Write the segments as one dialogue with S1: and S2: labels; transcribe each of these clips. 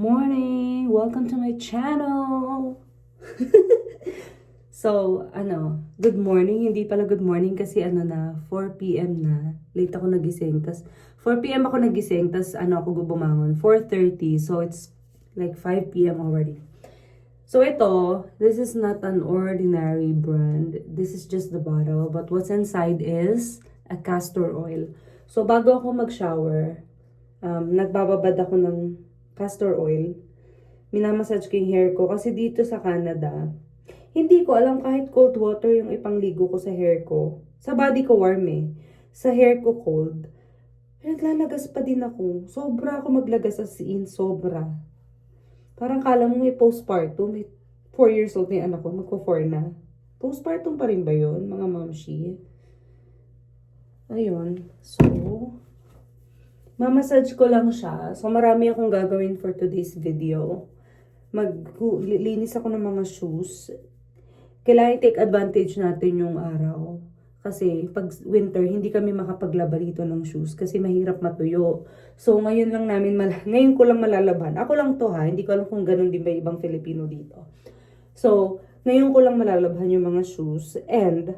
S1: morning! Welcome to my channel! So, good morning. Hindi pala good morning kasi na, 4 p.m. na. Late ako nagising. Tas 4 p.m. ako nagising. Tas ako bumangon. 4:30. So, it's like 5 p.m. already. So, this is not an ordinary brand. This is just the bottle. But what's inside is a castor oil. So, bago ako mag-shower, nagbababad ako ng castor oil. Minamassage ko yung hair ko kasi dito sa Canada, hindi ko alam kahit cold water yung ipangligo ko sa hair ko. Sa body ko warm eh. Sa hair ko cold. Naglalagas pa din ako. Sobra ako maglagas as in, sobra. Parang kala mo may postpartum. May 4 years old na yung anak ko, magko-4 na. Postpartum pa rin ba yun, mga mamshi? Ayun. So, mamassage ko lang siya. So, marami akong gagawin for today's video. Maglinis ako ng mga shoes. Kailangan take advantage natin yung araw. Kasi pag winter, hindi kami makapaglaba dito ng shoes kasi mahirap matuyo. So, ngayon ko lang malalaban. Ako lang to ha. Hindi ko alam kung ganun din ba ibang Filipino dito. So, ngayon ko lang malalabhan yung mga shoes and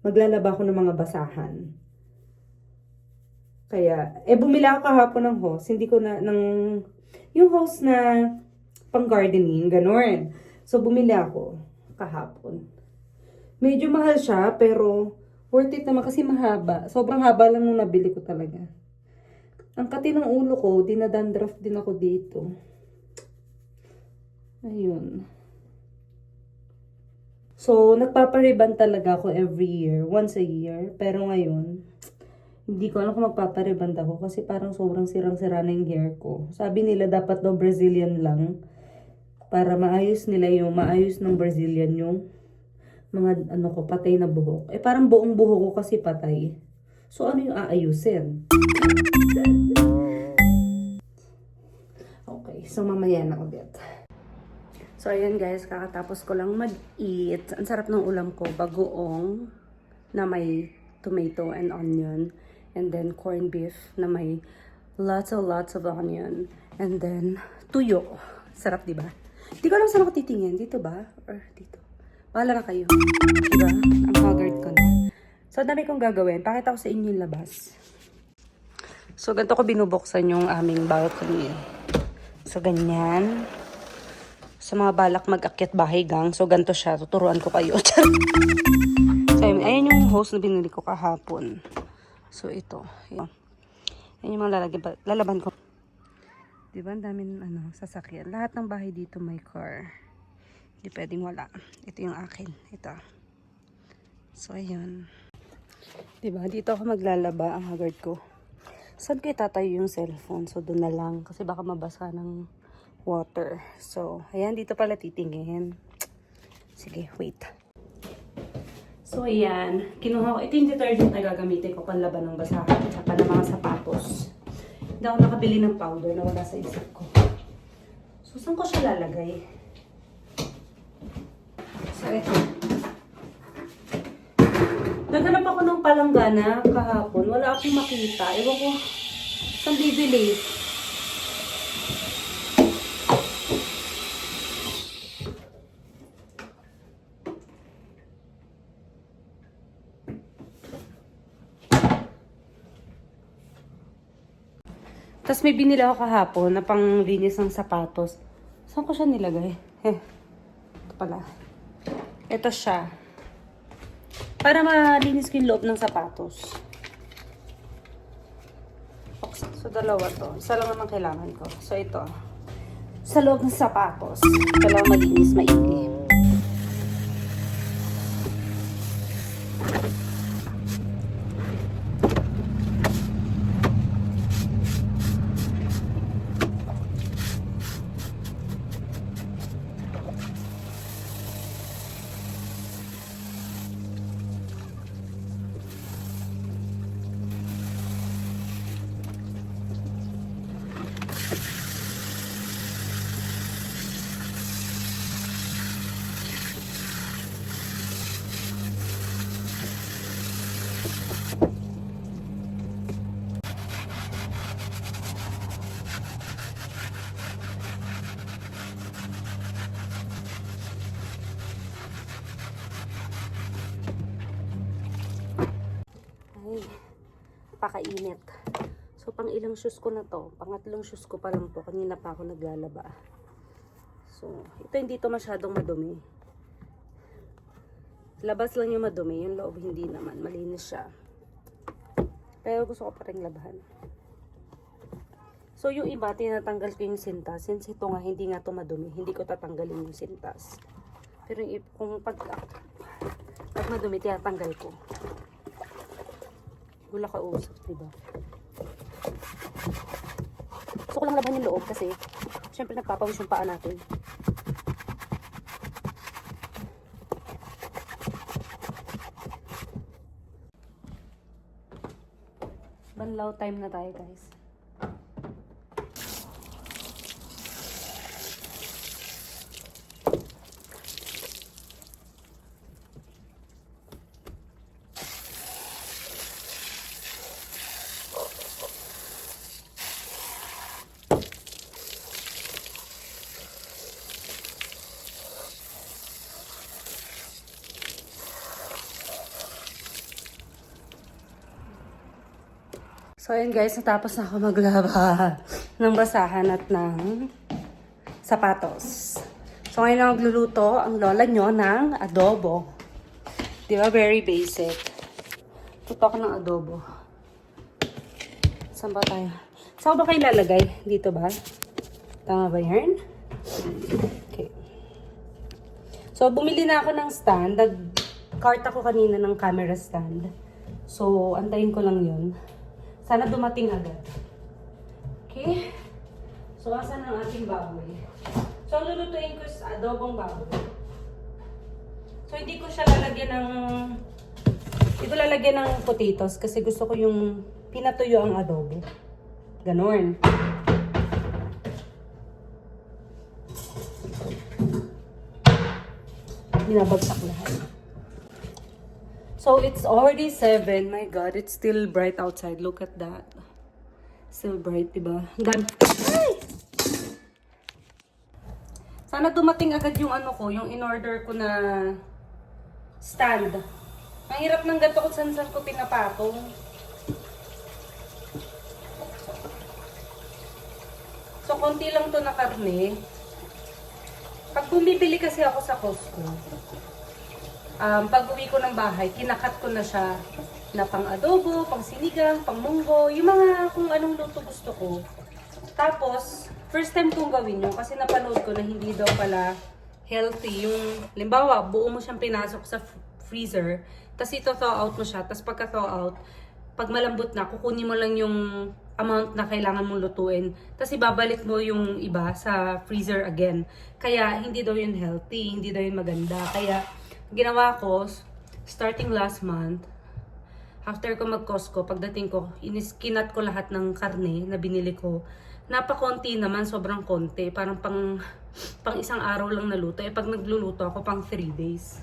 S1: maglalaba ako ng mga basahan. Kaya, bumila ako kahapon ng hose. Hindi ko na, yung hose na pang gardening, ganun. So, bumili ako kahapon. Medyo mahal siya, pero worth it naman kasi mahaba. Sobrang haba lang nung nabili ko talaga. Ang kati ng ulo ko, dinadandruff din ako dito. Ayun. So, nagpapariban talaga ako every year, once a year. Pero ngayon, hindi ko alam kung magpapariband ako kasi parang sobrang sirang-sira na yung hair ko. Sabi nila dapat daw Brazilian lang para maayos ng Brazilian yung mga patay na buhok. Parang buong buhok ko kasi patay. So ano yung aayusin? Okay, so mamaya na ulit. So ayan guys, kakatapos ko lang mag-eat. Ang sarap ng ulam ko, bagoong na may tomato and onion. And then corned beef na may lots of onion. And then tuyo. Sarap, di ba? Hindi ko alam saan ako titingin. Dito ba? Or dito? Bahala na kayo. Diba? Ang haggard ko na. So, dami kong gagawin. Pakita ko sa inyo yung labas. So, ganito ko binubuksan yung aming balcony. So, ganyan. Sa mga balak mag-akyat bahay gang. So, ganito siya. Tuturuan ko kayo. So, ayan yung hose na binili ko kahapon. So, ito. Ayan yung mga lalaban ko. Diba? Ang daming sasakyan. Lahat ng bahay dito may car. Hindi pwedeng wala. Ito yung akin. Ito. So, ayun. Diba? Dito ako maglalaba ang haggard ko. Saan ko itatayo yung cellphone? So, doon na lang. Kasi baka mabasa ng water. So, ayan. Dito pala titingin. Sige, wait. So, ayan. Kinuha ko. Ito yung detergent na gagamitin ko panlaban ng basahan. At saka ng mga sapatos. Hindi ako nakabili ng powder na wala sa isip ko. So, saan ko siya lalagay? So, ito. Naghanap ako ng palanggana kahapon. Wala akong makita. Ewan ko, saan bibili? Tapos may binili ako kahapon na panglinis ng sapatos. Saan ko siya nilagay? Ito pala. Ito siya. Para malinis ko yung loob ng sapatos. So, dalawa to. Isa lang naman kailangan ko. So, ito. Sa loob ng sapatos. Kailangan malinis, maigi. napakainit. So, pang ilang shoes ko na to? Pangatlong shoes ko pa lang to. Kanina pa ako naglalaba. So, ito hindi to masyadong madumi. Labas lang yung madumi. Yung loob hindi naman. Malinis siya. Pero gusto ko pa rin labahan. So, yung iba, tinatanggal ko yung sintas. Since ito nga, hindi nga to madumi. Hindi ko tatanggalin yung sintas. Pero kung pag madumi, tinatanggal ko. Wala ka usap, diba? Gusto ko lang labahan yung loob kasi syempre nagpapawis yung paa natin. Banlaw time na tayo, guys. So, ayun guys, natapos na ako maglaba ng basahan at ng sapatos. So, ngayon na magluluto ang lola nyo ng adobo. Di ba? Very basic. Tuto ako ng adobo. Saan ba tayo? Saan ba kayo lalagay? Dito ba? Tama ba yan? Okay. So, bumili na ako ng stand. Nag-cart ako kanina ng camera stand. So, antayin ko lang yun. Sana dumating agad. Okay? So, asan ang ating baboy? So, ang lulutuin ko is adobong baboy. So, hindi ko siya lalagyan ng... Hindi ko lalagyan ng potatoes kasi gusto ko yung pinatuyo ang adobo. Ganon. Binabagsak lahat. So, it's already 7. My God, it's still bright outside. Look at that. Still bright, diba? Ay! Sana dumating agad yung ano ko, yung in-order ko na stand. Ang hirap ng ganito kung saan ko pinapatong. So, konti lang to na karne. Pag bumibili kasi ako sa Costco, pag uwi ko ng bahay, kinakat ko na siya na pang adobo, pang sinigang, pang munggo, yung mga kung anong luto gusto ko. Tapos, first time kong gawin yun kasi napanood ko na hindi daw pala healthy. Yung, limbawa, buo mo siyang pinasok sa freezer, tapos ito-thaw out mo siya, tapos pagka-thaw out, pag malambot na, kukunin mo lang yung amount na kailangan mong lutuin, tapos ibabalik mo yung iba sa freezer again. Kaya, hindi daw yun healthy, hindi daw yun maganda. Kaya, ginawa ko, starting last month, after ko mag-Costco, pagdating ko, kinat ko lahat ng karne na binili ko. Napakonti naman, sobrang konti. Parang pang isang araw lang naluto. Pag nagluluto ako, pang 3 days.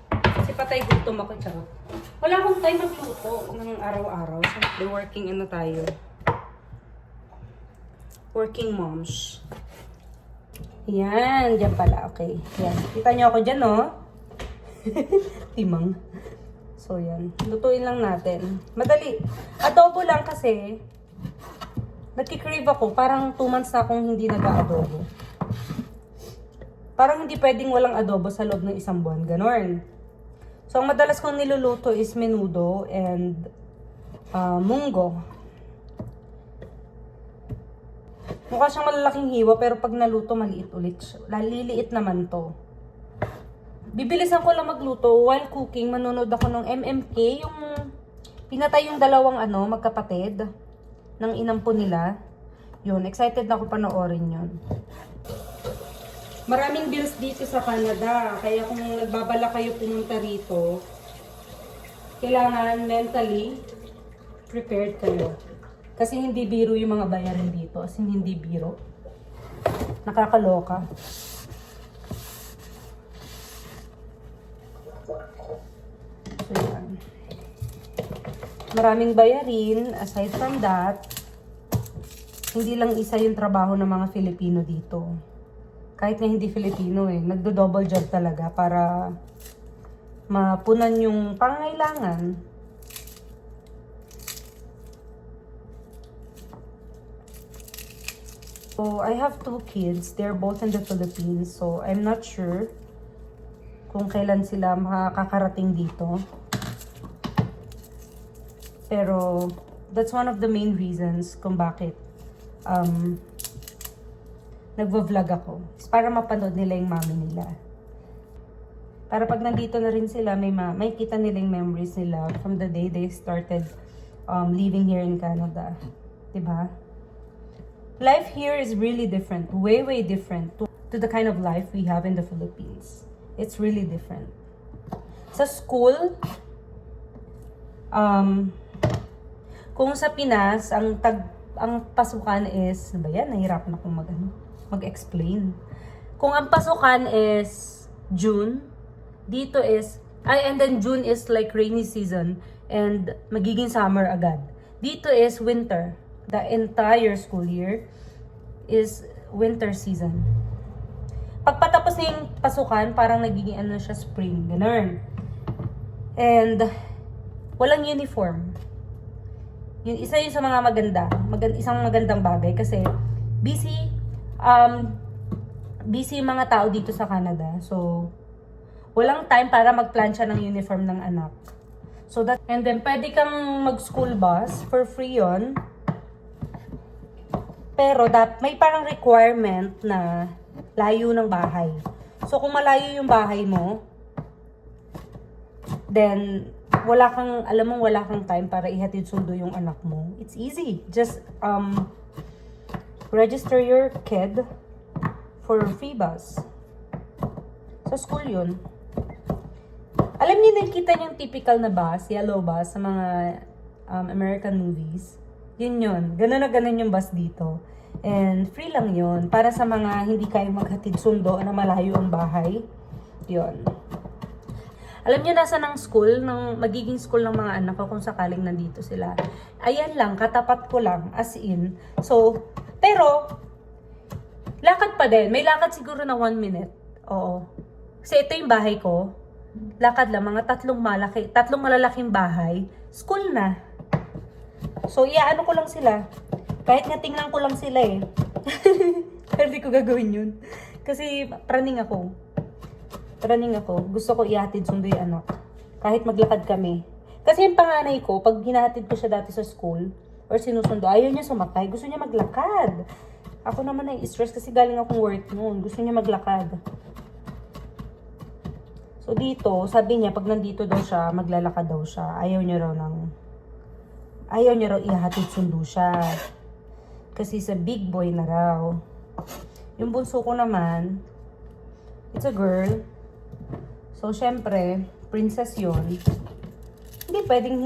S1: Kasi patay gutom ako, charot. Wala akong time magluto ng araw-araw. So, working ano tayo. Working moms. Yan, dyan pala. Okay. Yan. Kita nyo ako dyan, no? Timang. So, yan. Lutuin lang natin. Madali. Adobo lang kasi. Nagkikrave ako. Parang 2 months na akong hindi nag-adobo. Parang hindi pwedeng walang adobo sa loob ng 1 buwan. Ganon. So, ang madalas kong niluluto is menudo and munggo. Mukha siyang malalaking hiwa, pero pag naluto, maliit ulit siya. Liliit naman to. Bibilisan ko lang magluto. While cooking, manonood ako ng MMK, yung pinatay yung dalawang magkapatid ng inampon nila. Yun, excited na ako panoorin yun. Maraming bills dito sa Canada, kaya kung nagbabala kayo pumunta rito, kailangan mentally prepared kayo. Kasi hindi biro yung mga bayarin dito. As in, hindi biro. Nakakaloka. So, yan. Maraming bayarin. Aside from that, hindi lang isa yung trabaho ng mga Filipino dito. Kahit na hindi Filipino nagdo-double job talaga para mapunan yung pangangailangan. So, I have 2 kids. They're both in the Philippines. So, I'm not sure kung kailan sila makakarating dito. Pero, that's one of the main reasons kung bakit nagvo-vlog ako. It's para mapanood nila yung mami nila. Para pag nandito na rin sila, may kita nila yung memories nila from the day they started living here in Canada. Diba? Life here is really different. Way, way different to the kind of life we have in the Philippines. It's really different. Sa school, kung sa Pinas, ang pasukan is, ano ba yan? Nahirapan akong mag-explain. Kung ang pasukan is June, dito is, and then June is like rainy season, and magiging summer agad. Dito is winter. The entire school year is winter season. Pagpatapos na yung pasukan, parang nagiging ano siya, spring. Ganun. And, walang uniform. Yun, isa yun sa mga isang magandang bagay kasi busy yung mga tao dito sa Canada. So, walang time para magplansya ng uniform ng anak. So that, and then pwede kang mag-school bus for free yon. Pero may parang requirement na layo ng bahay. So kung malayo yung bahay mo, then wala kang time para ihatid sundo yung anak mo. It's easy. Just register your kid for free bus. Sa school yun. Alam niyo, nakikita niyo yung typical na bus, yellow bus, sa mga American movies. Yun. Ganun na ganun yung bus dito. And free lang yun. Para sa mga hindi kayo maghatid sundo na malayo ang bahay. Yun. Alam niyo, nasa ng school, magiging school ng mga anak ko kung sakaling nandito sila. Ayan lang, katapat ko lang, as in. So, pero, lakad pa din. May lakad siguro na 1 minute. Oo. Kasi ito yung bahay ko. Lakad lang, mga tatlong malalaking bahay, school na. So, ano ko lang sila. Kahit nga tingnan ko lang sila eh. Pero di ko gagawin yun. Kasi praning ako. Gusto ko ihatid sundo yung anak. Kahit maglakad kami. Kasi yung panganay ko, pag hinahatid ko siya dati sa school, or sinusundo, ayaw niya sumakay. Gusto niya maglakad. Ako naman ay stress kasi galing akong work noon. Gusto niya maglakad. So dito, sabi niya, pag nandito daw siya, maglalakad daw siya. Ayaw niya raw ihatid sundo siya. Kasi sa big boy na raw. Yung bunso ko naman, it's a girl. So, syempre, princess yun. Hindi pwedeng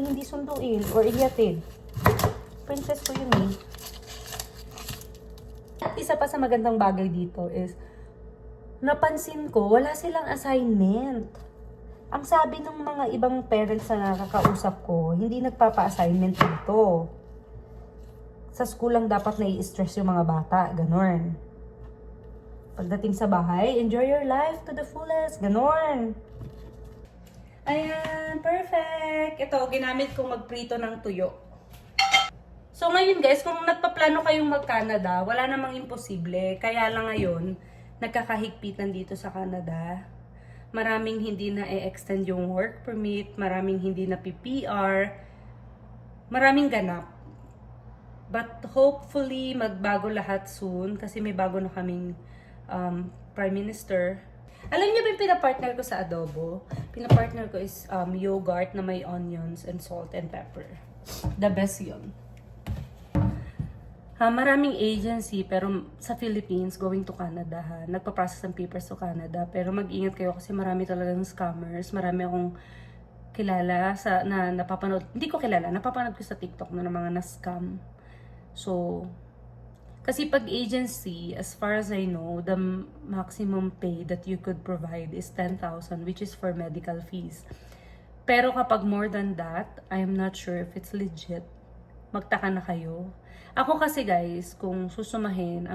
S1: hindi sunduin or ihatid. Princess ko yun eh. At isa pa sa magandang bagay dito is, napansin ko, wala silang assignment. Ang sabi ng mga ibang parents na nakakausap ko, hindi nagpapa-assignment dito. Sa school lang dapat nai-stress yung mga bata, ganon. Pagdating sa bahay, enjoy your life to the fullest, ganon. Ayan, perfect. Ito, ginamit kong magprito ng tuyo. So ngayon guys, kung nagpaplano kayong mag-Canada, wala namang imposible. Kaya lang ngayon, nagkakahigpitan dito sa Canada. Maraming hindi na e-extend yung work permit, maraming hindi na PPR, maraming ganap. But hopefully, magbago lahat soon kasi may bago na kaming Prime Minister. Alam niyo ba yung pinapartner ko sa adobo? Pinapartner ko is yogurt na may onions and salt and pepper. The best yun. Maraming agency pero sa Philippines going to Canada nagpa-process ng papers to Canada, pero mag-ingat kayo kasi marami talagang scammers. Marami akong kilala na napapanood, hindi ko kilala, napapanood ko sa TikTok na mga na-scam. So, kasi pag agency, as far as I know, the maximum pay that you could provide is 10,000, which is for medical fees. Pero kapag more than that, I am not sure if it's legit. Magtaka na kayo. Ako kasi guys, kung susumahin,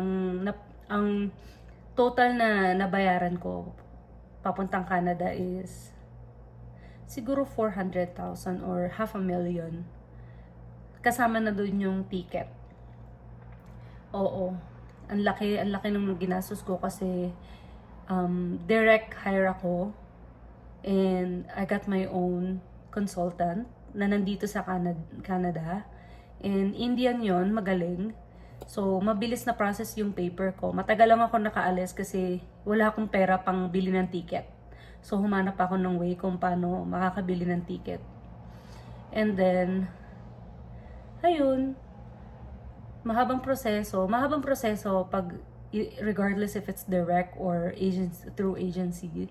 S1: ang total na nabayaran ko papuntang Canada is siguro 400,000 or 500,000. Kasama na doon yung ticket. Oo. Ang laki ng ginastos ko kasi direct hire ako and I got my own consultant na nandito sa Canada. And Indian yon, magaling. So, mabilis na process yung paper ko. Matagal lang ako nakaalis kasi wala akong pera pang bili ng ticket. So, humanap ako ng way kung paano makakabili ng ticket. And then, ayun, mahabang proseso pag regardless if it's direct or through agency,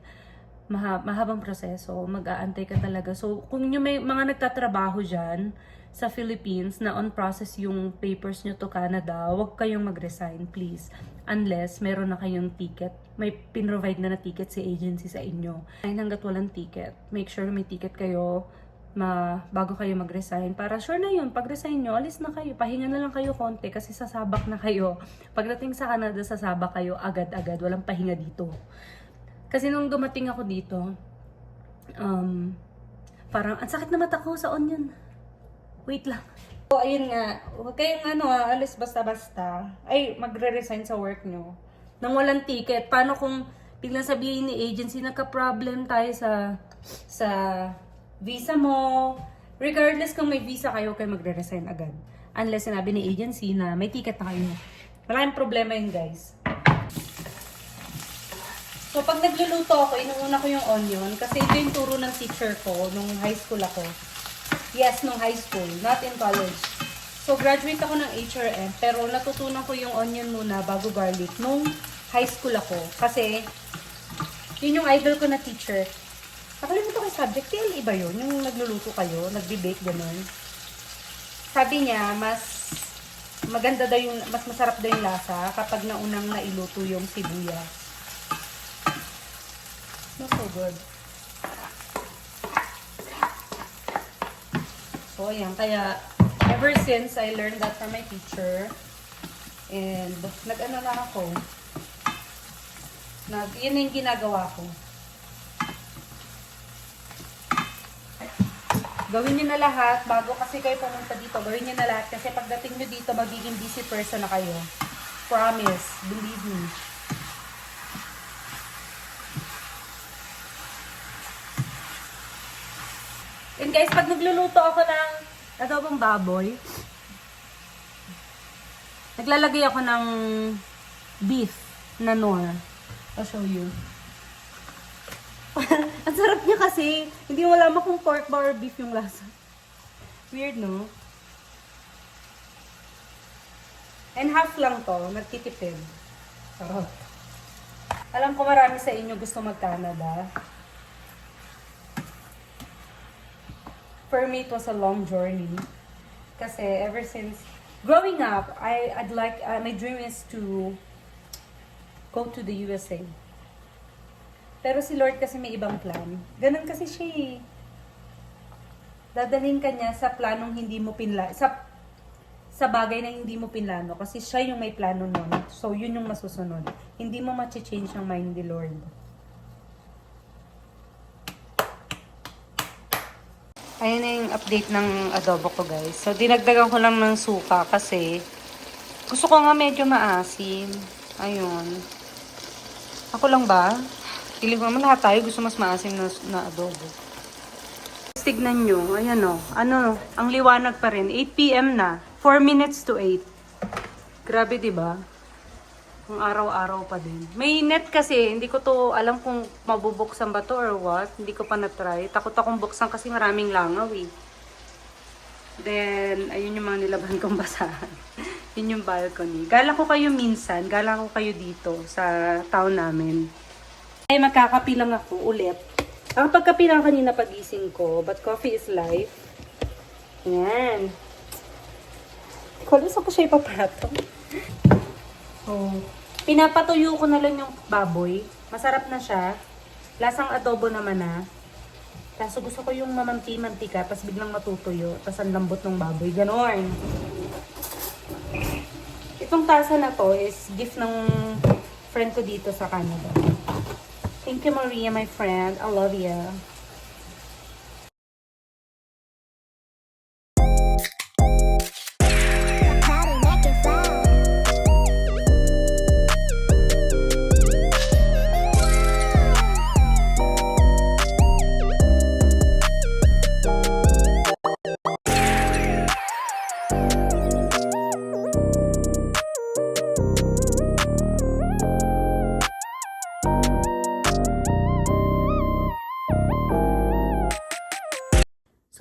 S1: mahabang proseso, mag-aantay ka talaga. So, kung yung may mga nagtatrabaho dyan sa Philippines na on process yung papers nyo to Canada, huwag kayong mag-resign, please. Unless meron na kayong ticket. May pinrovide na ticket si agency sa inyo. Hanggat walang ticket, make sure may ticket kayo bago kayo mag-resign. Para sure na yun, pag-resign nyo, alis na kayo. Pahinga na lang kayo konti kasi sasabak na kayo. Pagdating sa Canada, sasabak kayo agad-agad. Walang pahinga dito. Kasi nung dumating ako dito, parang, ang sakit na mata ko sa onion. Wait lang. So, ayun nga. Huwag kayong alis basta-basta. Ay, magre-resign sa work nyo. Nang walang ticket. Paano kung biglang sabihin ni agency, nagka-problem tayo sa visa mo. Regardless kung may visa kayo magre-resign agad. Unless sinabi ni agency na may ticket na kayo. Malaking problema yun, guys. So, pag nagluluto ako, inuuna ko yung onion kasi ito yung turo ng teacher ko nung high school ako. Yes, nung high school, not in college. So, graduate ako ng HRM, pero natutunan ko yung onion muna bago garlic nung high school ako. Kasi, yun yung idol ko na teacher. Nakalimutan ko yung subject, TLE ba yun? Yung nagluluto kayo, nagbe-bake, ganun. Sabi niya, mas maganda daw yung, mas masarap daw yung lasa kapag naunang nailuto yung sibuyas. Not so good. So, ayan. Kaya, ever since I learned that from my teacher, and nag-ano na ako, yun na yung ginagawa ko. Gawin nyo na lahat, bago kasi kayo pumunta dito, gawin nyo na lahat, kasi pagdating nyo dito, magiging busy person na kayo. Promise, believe me. And guys, pag nagluluto ako ng adobong baboy, naglalagay ako ng beef na Knorr. I'll show you. Ang sarap niya kasi, hindi mo alam kung pork ba or beef yung lasa. Weird, no? And half lang to, nagtitipid. Sarap. Alam ko marami sa inyo gusto mag-Canada. For me, it was a long journey. Kasi ever since growing up, my dream is to go to the USA. Pero si Lord kasi may ibang plan. Ganun kasi siya eh. Dadalhin ka niya sa planong hindi mo sa bagay na hindi mo pinlano. Kasi siya yung may plano nun. So, yun yung masusunod. Hindi mo ma-change ang mind ni Lord. Ayan na yung update ng adobo ko, guys. So, dinagdagan ko lang ng suka kasi gusto ko nga medyo maasim. Ayun. Ako lang ba? Piling ko naman lahat tayo gusto mas maasim na adobo. Tignan nyo. Ayan o. Ang liwanag pa rin. 8 PM na. 4 minutes to 8. Grabe, diba? Ang araw-araw pa din. May net kasi, hindi ko to alam kung mabubuksan ba to or what. Hindi ko pa na-try. Takot akong buksan kasi maraming langaw eh. Then, ayun yung mga nilaban kong basahan. Yun yung balcony. Gala ko kayo minsan. Gala ko kayo dito sa town namin. Ay, magkakapi lang ako ulit. Ang pagkapi lang kanina pagising ko, but coffee is life. Yan. Kulis ako siya ipaprato. So, pinapatuyo ko na lang yung baboy. Masarap na siya. Lasang adobo naman na. Kaso gusto ko yung mamanti-mantika, tapos biglang matutuyo, tapos ang lambot ng baboy. Ganon. Itong tasa na to is gift ng friend ko dito sa Canada. Thank you, Maria, my friend. I love you.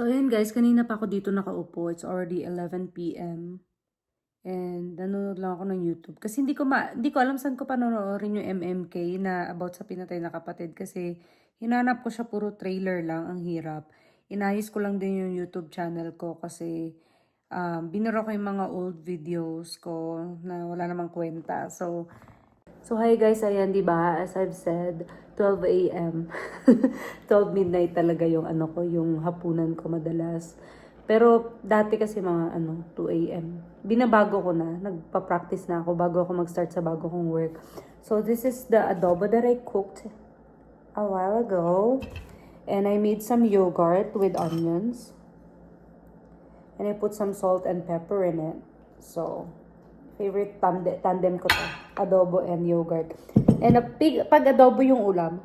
S1: So, ayun guys, kanina pa ako dito nakaupo. It's already 11 p.m. And nanonood lang ako ng YouTube. Kasi hindi ko alam saan ko panonoorin yung MMK na about sa pinatay na kapatid. Kasi hinanap ko siya, puro trailer lang. Ang hirap. Inayos ko lang din yung YouTube channel ko kasi binura ko yung mga old videos ko na wala namang kwenta. So hi guys, ayan, di ba? As I've said, 12 a.m. 12 midnight talaga yung yung hapunan ko madalas. Pero dati kasi mga 2 a.m. Binabago ko na, nagpa-practice na ako bago ako mag-start sa bago kong work. So this is the adobo that I cooked a while ago. And I made some yogurt with onions. And I put some salt and pepper in it. So favorite tandem ko to. Adobo and yogurt. And pag adobo yung ulam,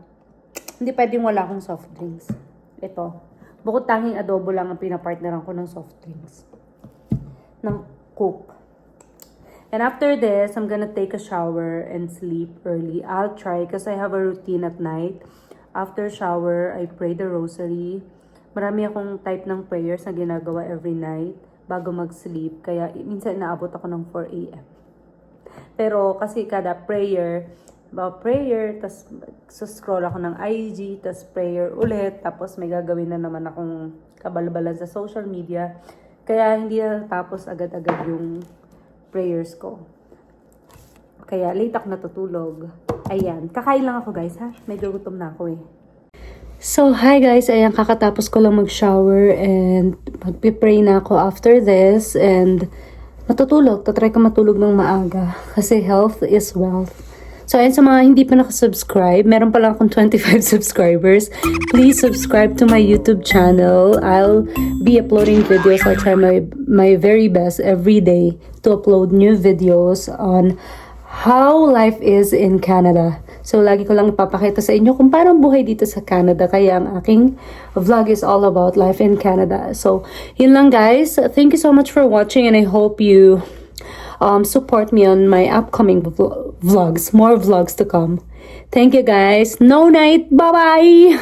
S1: hindi pwedeng wala akong soft drinks. Ito. Bukod tanging adobo lang ang pinapartneran ko ng soft drinks. Ng Coke. And after this, I'm gonna take a shower and sleep early. I'll try because I have a routine at night. After shower, I pray the rosary. Marami akong type ng prayers na ginagawa every night bago mag-sleep. Kaya minsan inaabot ako ng 4 a.m. Pero kasi kada prayer, tas scroll ako ng IG, tas prayer ulit, tapos may gagawin na naman akong kabalbalan sa social media. Kaya hindi na tapos agad-agad yung prayers ko. Kaya late ako natutulog. Ayan, kakain lang ako guys ha. Medyo gutom na ako eh. So, hi guys, ayan, kakatapos ko lang mag-shower and magpipray na ako after this and matutulog. Tatry ko matulog ng maaga kasi health is wealth. So, ayan, sa mga hindi pa nakasubscribe, meron pa lang akong 25 subscribers. Please subscribe to my YouTube channel. I'll be uploading videos. I'll try my very best every day to upload new videos on how life is in Canada. So, lagi ko lang ipapakita sa inyo kung paano buhay dito sa Canada. Kaya ang aking vlog is all about life in Canada. So, yun lang guys. Thank you so much for watching and I hope you support me on my upcoming vlogs. More vlogs to come. Thank you guys. No night. Bye-bye!